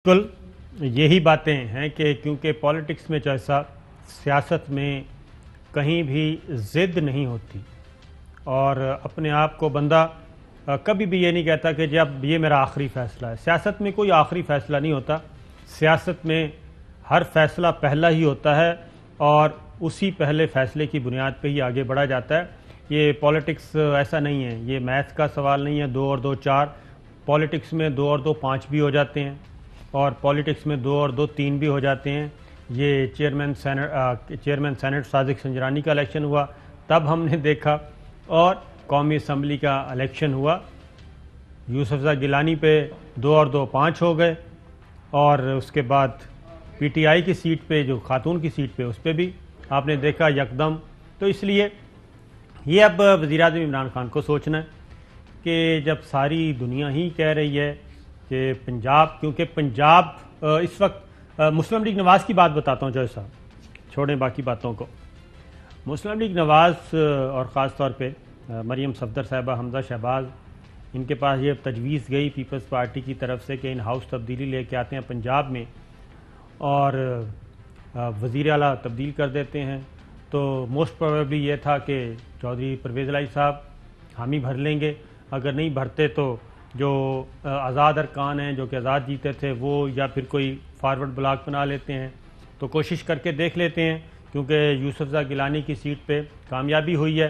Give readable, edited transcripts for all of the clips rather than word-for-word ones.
बिल्कुल यही बातें हैं कि क्योंकि पॉलिटिक्स में जैसा सियासत में कहीं भी ज़िद नहीं होती और अपने आप को बंदा कभी भी ये नहीं कहता कि जब ये मेरा आखिरी फ़ैसला है। सियासत में कोई आखिरी फ़ैसला नहीं होता। सियासत में हर फ़ैसला पहला ही होता है और उसी पहले फ़ैसले की बुनियाद पे ही आगे बढ़ा जाता है। ये पॉलिटिक्स ऐसा नहीं है, ये मैथ्स का सवाल नहीं है 2 और 2 4। पॉलिटिक्स में 2 और 2 5 भी हो जाते हैं और पॉलिटिक्स में 2 और 2 3 भी हो जाते हैं। ये चेयरमैन सेनेट सादिक संजरानी का इलेक्शन हुआ तब हमने देखा, और कौमी असम्बली का इलेक्शन हुआ, यूसुफज़ा गिलानी पे 2 और 2 5 हो गए, और उसके बाद पीटीआई की सीट पे, जो खातून की सीट पे, उस पर भी आपने देखा यकदम। तो इसलिए ये अब वज़ीर-ए-आज़म इमरान खान को सोचना है कि जब सारी दुनिया ही कह रही है कि पंजाब, क्योंकि पंजाब इस वक्त मुस्लिम लीग नवाज़ की बात बताता हूँ जैसा, छोड़ें बाकी बातों को। मुस्लिम लीग नवाज़ और ख़ास तौर पे मरियम सफदर साहिबा, हमजा शहबाज, इनके पास ये तजवीज़ गई पीपल्स पार्टी की तरफ से कि इन हाउस तब्दीली लेके आते हैं पंजाब में और वज़ीर आला तब्दील कर देते हैं। तो मोस्ट प्रोबेबली ये था कि चौधरी परवेज़ इलाही साहब हामी भर लेंगे, अगर नहीं भरते तो जो आज़ाद अरकान हैं जो कि आज़ाद जीते थे वो या फिर कोई फारवर्ड ब्लॉक बना लेते हैं, तो कोशिश करके देख लेते हैं, क्योंकि यूसुफज़ा गिलानी की सीट पे कामयाबी हुई है।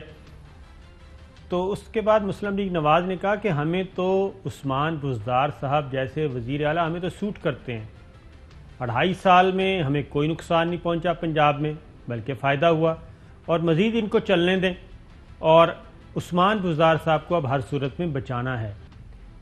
तो उसके बाद मुस्लिम लीग नवाज़ ने कहा कि हमें तो उस्मान बुज़दार साहब जैसे वज़ीर आला हमें तो सूट करते हैं, 2.5 साल में हमें कोई नुकसान नहीं पहुंचा पंजाब में, बल्कि फ़ायदा हुआ, और मज़ीद इनको चलने दें, और उस्मान बुज़दार साहब को अब हर सूरत में बचाना है।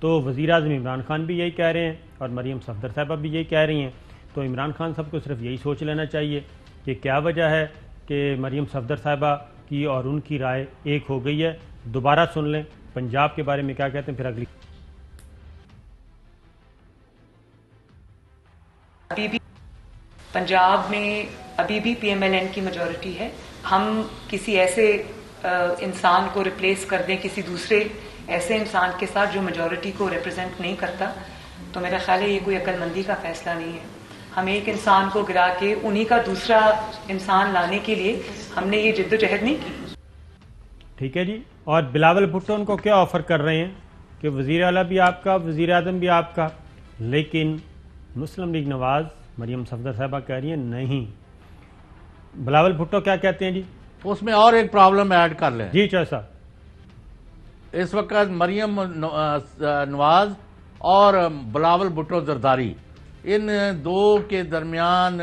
तो वज़ीर-ए-आज़म इमरान खान भी यही कह रहे हैं और मरियम सफदर साहिबा भी यही कह रही हैं। तो इमरान खान साहब को सिर्फ यही सोच लेना चाहिए कि क्या वजह है कि मरियम सफदर साहिबा की और उनकी राय एक हो गई है। दोबारा सुन लें पंजाब के बारे में क्या कहते हैं, फिर अगली। अभी भी पंजाब में अभी भी पीएमएलएन की मेजॉरिटी है। हम किसी ऐसे इंसान को रिप्लेस कर दें किसी दूसरे ऐसे इंसान के साथ जो मेजॉरिटी को रिप्रेजेंट नहीं करता, तो मेरा ख्याल है ये कोई अक्लमंदी का फैसला नहीं है। हम एक इंसान को गिरा के उन्हीं का दूसरा इंसान लाने के लिए हमने ये जिद्दोजहद नहीं की। ठीक है जी। और बिलावल भुट्टो उनको क्या ऑफर कर रहे हैं कि वज़ीर आला भी आपका, वज़ीर आज़म भी आपका, लेकिन मुस्लिम लीग नवाज़ मरियम सफदर साहिबा कह रही है नहीं। बिलावल भुट्टो क्या कहते हैं जी? उसमें और एक प्रॉब्लम ऐड कर लें जी चाचा। इस वक्त मरियम नवाज और बिलावल भुट्टो जरदारी, इन दो के दरमियान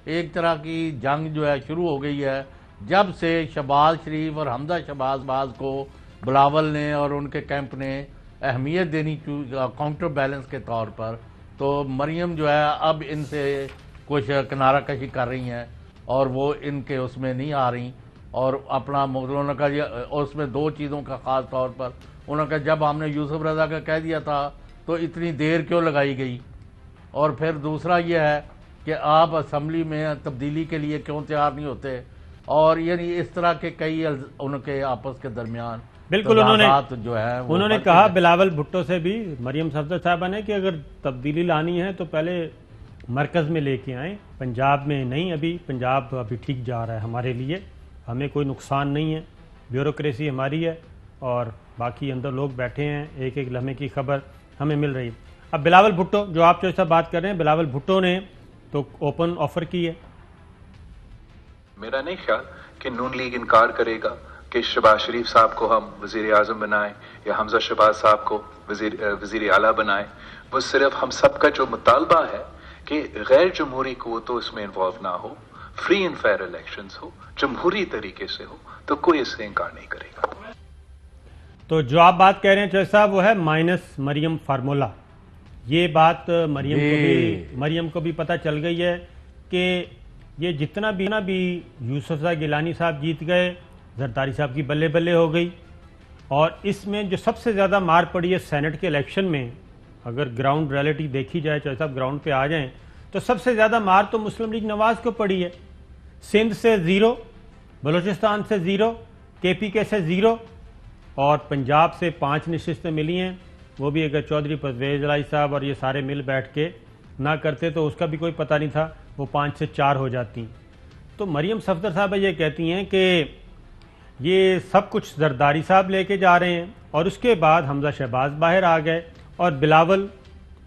एक तरह की जंग जो है शुरू हो गई है जब से शहबाज शरीफ और हमजा शहबाज को बिलावल ने और उनके कैंप ने अहमियत देनी काउंटर बैलेंस के तौर पर। तो मरियम जो है अब इनसे कुछ किनारा कशी कर रही हैं और वो इनके उसमें नहीं आ रही, और अपना उन्होंने कहा, उसमें 2 चीज़ों का ख़ास तौर पर उन्होंने कहा जब हमने यूसुफ रज़ा का कह दिया था तो इतनी देर क्यों लगाई गई, और फिर दूसरा ये है कि आप असम्बली में तब्दीली के लिए क्यों तैयार नहीं होते, और यानी इस तरह के कई उनके आपस के दरमियान बिल्कुल उन्होंने जो है उन्होंने कहा बिलावल भुट्टो से भी मरियम सफदर साहिबा ने कि अगर तब्दीली लानी है तो पहले मरकज़ में लेके आएँ, पंजाब में नहीं। अभी पंजाब अभी ठीक जा रहा है हमारे लिए, हमें कोई नुकसान नहीं है, ब्यूरोक्रेसी हमारी है और बाकी अंदर लोग बैठे हैं, एक एक लम्हे की खबर हमें मिल रही है। अब बिलावल भुट्टो जो आप जैसा बात कर रहे हैं, बिलावल भुट्टो ने तो ओपन ऑफर की है। मेरा नहीं ख्याल कि नून लीग इनकार करेगा कि शहबाज शरीफ साहब को हम वज़ीर आज़म बनाएं या हमजा शहबाज साहब को वज़ीर आला बनाएं। वो सिर्फ हम सब का जो मुतालबा है कि गैर जमहूरी क़ुव्वतों इसमें इन्वॉल्व ना हो, फ्री एंड फेयर इलेक्शंस हो, जमहूरी तरीके से हो, तो कोई इससे इनकार नहीं करेगा। तो जो आप बात कह रहे हैं चौधरी साहब वो है माइनस मरियम फार्मूला। ये बात मरियम को भी पता चल गई है कि ये जितना भी यूसुफज़ा गिलानी साहब जीत गए, जरदारी साहब की बल्ले बल्ले हो गई, और इसमें जो सबसे ज़्यादा मार पड़ी है सेनेट के इलेक्शन में, अगर ग्राउंड रियलिटी देखी जाए, चौधरी साहब ग्राउंड पे आ जाएं, तो सबसे ज़्यादा मार तो मुस्लिम लीग नवाज़ को पड़ी है। सिंध से 0, बलूचिस्तान से 0, KPK से 0, और पंजाब से 5 नशिस्तें मिली हैं, वो भी अगर चौधरी परवेज़ इलाही साहब और ये सारे मिल बैठ के ना करते तो उसका भी कोई पता नहीं था, वो 5 से 4 हो जाती। तो मरियम सफदर साहब ये कहती हैं कि ये सब कुछ जरदारी साहब लेके जा रहे हैं, और उसके बाद हमजा शहबाज बाहर आ गए और बिलावल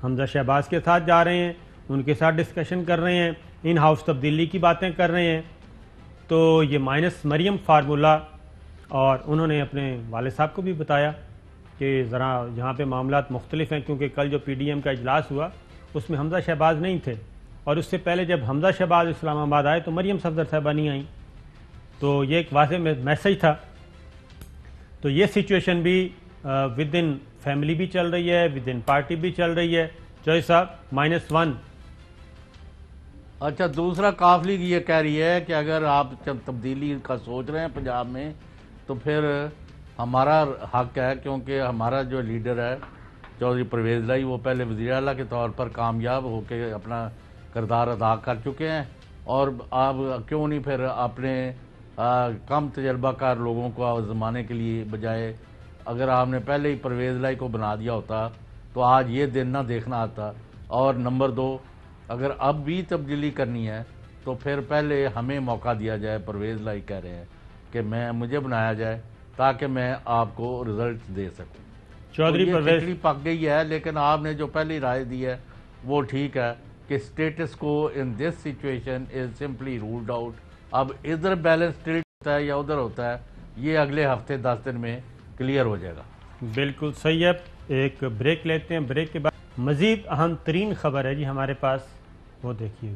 हमजा शहबाज के साथ जा रहे हैं, उनके साथ डिस्कशन कर रहे हैं, इन हाउस तब्दीली की बातें कर रहे हैं। तो ये माइनस मरियम फार्मूला, और उन्होंने अपने वाले साहब को भी बताया कि ज़रा यहाँ पे मामलात मुख्तलिफ हैं, क्योंकि कल जो PDM का इजलास हुआ उसमें हमजा शहबाज नहीं थे, और उससे पहले जब हमजा शहबाज इस्लामाबाद आए तो मरियम सफदर साहबा नहीं आई। तो ये एक वाज़ेह मैसेज था। तो ये सिचुएशन भी विद इन फैमिली भी चल रही है, विद इन पार्टी भी चल रही है। जॉय साहब -1। अच्छा, दूसरा काफली ये कह रही है कि अगर आप जब तब्दीली का सोच रहे हैं पंजाब में तो फिर हमारा हक है, क्योंकि हमारा जो लीडर है चौधरी परवेज़ लाई, वो पहले वज़ीर आला के तौर पर कामयाब होकर अपना किरदार अदा कर चुके हैं, और आप क्यों नहीं फिर अपने कम तजर्बाकार लोगों को आजमाने के लिए बजाय अगर आपने पहले ही परवेज़ लाई को बना दिया होता तो आज ये दिन ना देखना आता। और नंबर 2, अगर अब भी तब्दीली करनी है तो फिर पहले हमें मौका दिया जाए। परवेज़ लाई कह रहे हैं कि मुझे बनाया जाए ताकि मैं आपको रिजल्ट दे सकूं। चौधरी तो परवेज़ पक गई है, लेकिन आपने जो पहली राय दी है वो ठीक है कि स्टेटस को in this situation is simply ruled out. अब इधर बैलेंस स्टेट होता है या उधर होता है, ये अगले हफ्ते 10 दिन में क्लियर हो जाएगा। बिल्कुल सही है। एक ब्रेक लेते हैं, ब्रेक के बाद मज़ीद अहम तरीन खबर है जी हमारे पास, वो देखिए।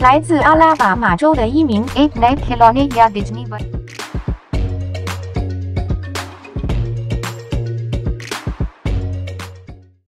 来自阿拉巴马州的一名 8-Nap Helone 亚 Disney